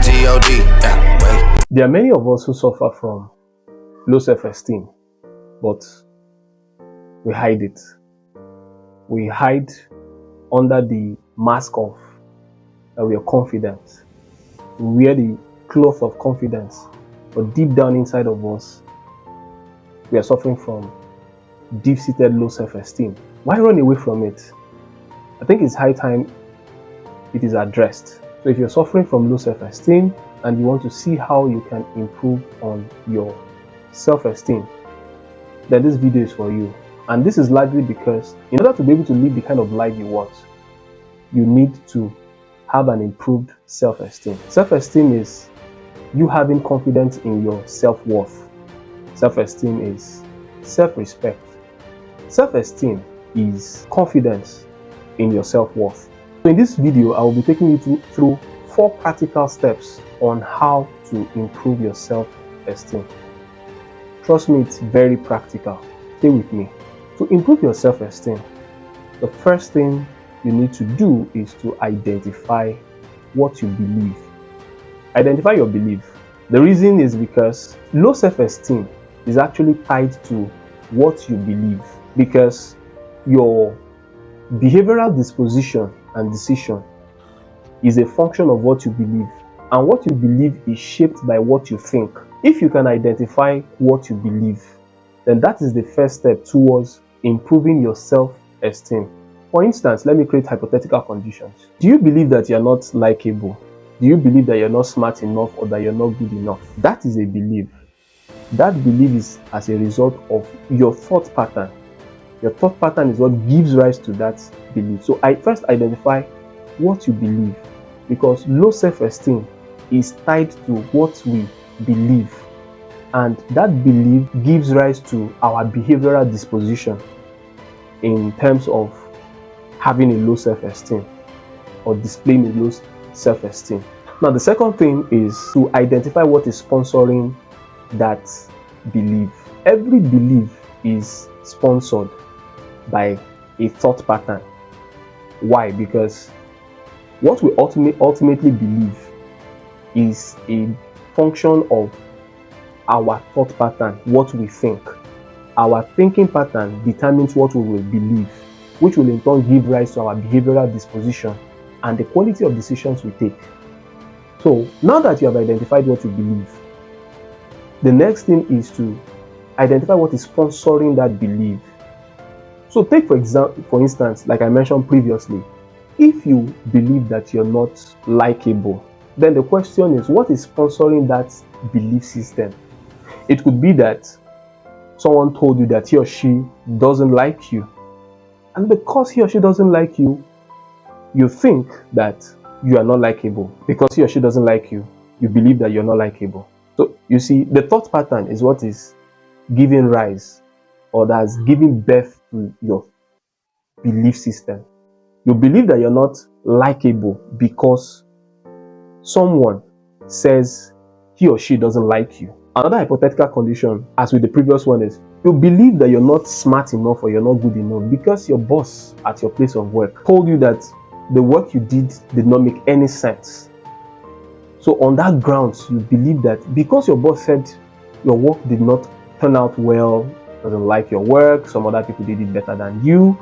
G-O-D, yeah, wait. There are many of us who suffer from low self-esteem, but we hide it. We hide under the mask of that we are confident. We wear the cloth of confidence, but deep down inside of us, we are suffering from deep-seated low self-esteem. Why run away from it? I think it's high time it is addressed. So if you're suffering from low self-esteem and you want to see how you can improve on your self-esteem, then this video is for you. And this is largely because in order to be able to live the kind of life you want, you need to have an improved self-esteem. Self-esteem is you having confidence in your self-worth. Self-esteem is self-respect. Self-esteem is confidence in your self-worth. So in this video, I will be taking you through 4 practical steps on how to improve your self-esteem. Trust me, it's very practical. Stay with me. To improve your self-esteem, the first thing you need to do is to identify what you believe. Identify your belief. The reason is because low self-esteem is actually tied to what you believe, because your behavioral disposition and decision is a function of what you believe, and what you believe is shaped by what you think. If you can identify what you believe, then that is the first step towards improving your self-esteem. For instance, let me create hypothetical conditions. Do you believe that you're not likable? Do you believe that you're not smart enough or that you're not good enough? That is a belief. That belief is as a result of your thought pattern. Your thought pattern is what gives rise to that belief. So I first identify what you believe, because low self-esteem is tied to what we believe, and that belief gives rise to our behavioral disposition in terms of having a low self-esteem or displaying a low self-esteem. Now, the second thing is to identify what is sponsoring that belief. Every belief is sponsored by a thought pattern. Why? Because what we ultimately believe is a function of our thought pattern, what we think. Our thinking pattern determines what we will believe, which will in turn give rise to our behavioral disposition and the quality of decisions we take. So now that you have identified what you believe, the next thing is to identify what is sponsoring that belief. So take for instance, like I mentioned previously, if you believe that you're not likable, then the question is, what is sponsoring that belief system? It could be that someone told you that he or she doesn't like you, and because he or she doesn't like you, you think that you are not likable. Because he or she doesn't like you, you believe that you're not likable. So you see, the thought pattern is what is giving rise, or that's giving birth to your belief system. You believe that you're not likable because someone says he or she doesn't like you. Another hypothetical condition, as with the previous one, is you believe that you're not smart enough or you're not good enough because your boss at your place of work told you that the work you did not make any sense. So on that grounds, you believe that because your boss said your work did not turn out well, doesn't like your work, some other people did it better than you,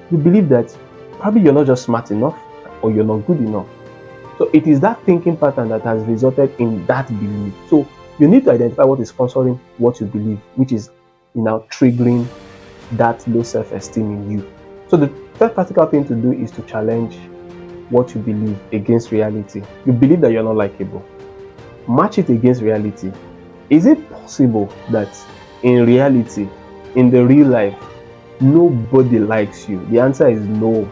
you believe that probably you're not just smart enough or you're not good enough. So it is that thinking pattern that has resulted in that belief. So you need to identify what is sponsoring what you believe, which is now triggering that low self-esteem in you. So the third practical thing to do is to challenge what you believe against reality. You believe that you're not likable. Match it against reality. Is it possible that in reality, in the real life, nobody likes you? The answer is no.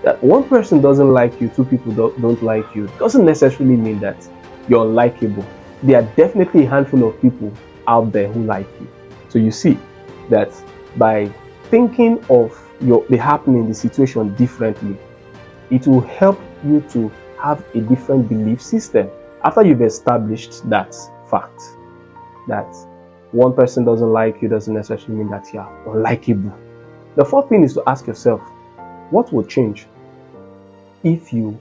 That one person doesn't like you, 2 people don't like you, doesn't necessarily mean that you're unlikable. There are definitely a handful of people out there who like you. So you see that by thinking of the happening, the situation differently, it will help you to have a different belief system. After you've established that fact, that one person doesn't like you doesn't necessarily mean that you are unlikable. The fourth thing is to ask yourself, what would change if you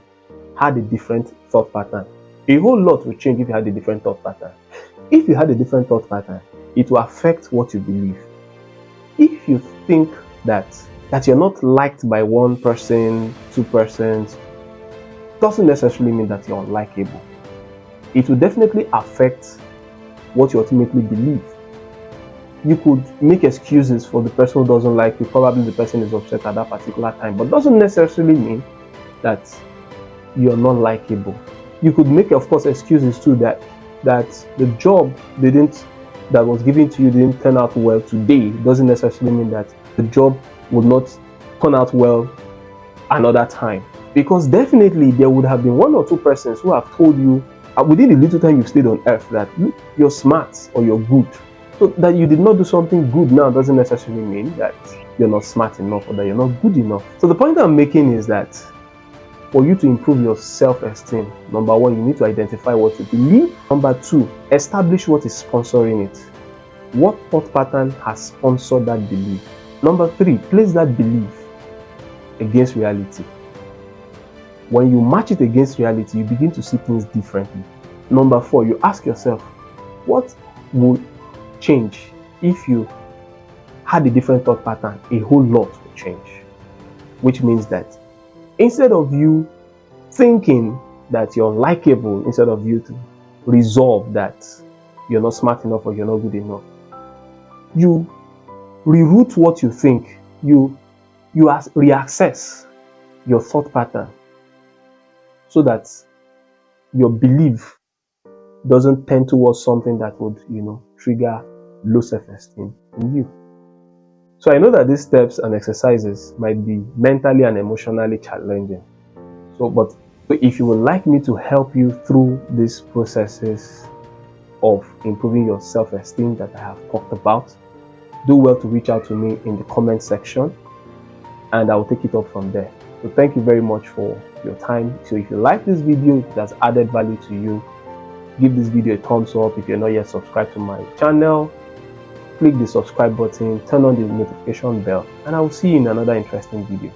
had a different thought pattern? A whole lot will change if you had a different thought pattern. If you had a different thought pattern, it will affect what you believe. If you think that you're not liked by one person, two persons, doesn't necessarily mean that you're unlikable. It will definitely affect what you ultimately believe. You could make excuses for the person who doesn't like you. Probably the person is upset at that particular time, but doesn't necessarily mean that you're not likable. You could make, of course, excuses too that the job that was given to you didn't turn out well today. Doesn't necessarily mean that the job would not turn out well another time. Because definitely there would have been one or two persons who have told you within the little time you've stayed on earth that you're smart or you're good. So that you did not do something good now doesn't necessarily mean that you're not smart enough or that you're not good enough. So the point I'm making is that for you to improve your self-esteem, number one, you need to identify what you believe. Number two, establish what is sponsoring it. What thought pattern has sponsored that belief? Number three, place that belief against reality. When you match it against reality, you begin to see things differently. Number four, you ask yourself, what would change if you had a different thought pattern? A whole lot will change. Which means that instead of you thinking that you're unlikable, instead of you to resolve that you're not smart enough or you're not good enough, you reroute what you think. You reassess your thought pattern so that your belief doesn't tend towards something that would, trigger low self-esteem in you. So I know that these steps and exercises might be mentally and emotionally challenging. But if you would like me to help you through these processes of improving your self-esteem that I have talked about, do well to reach out to me in the comment section and I will take it up from there. So thank you very much for your time. So if you like this video, if it has added value to you, give this video a thumbs up. If you're not yet subscribed to my channel, click the subscribe button, turn on the notification bell, and I will see you in another interesting video.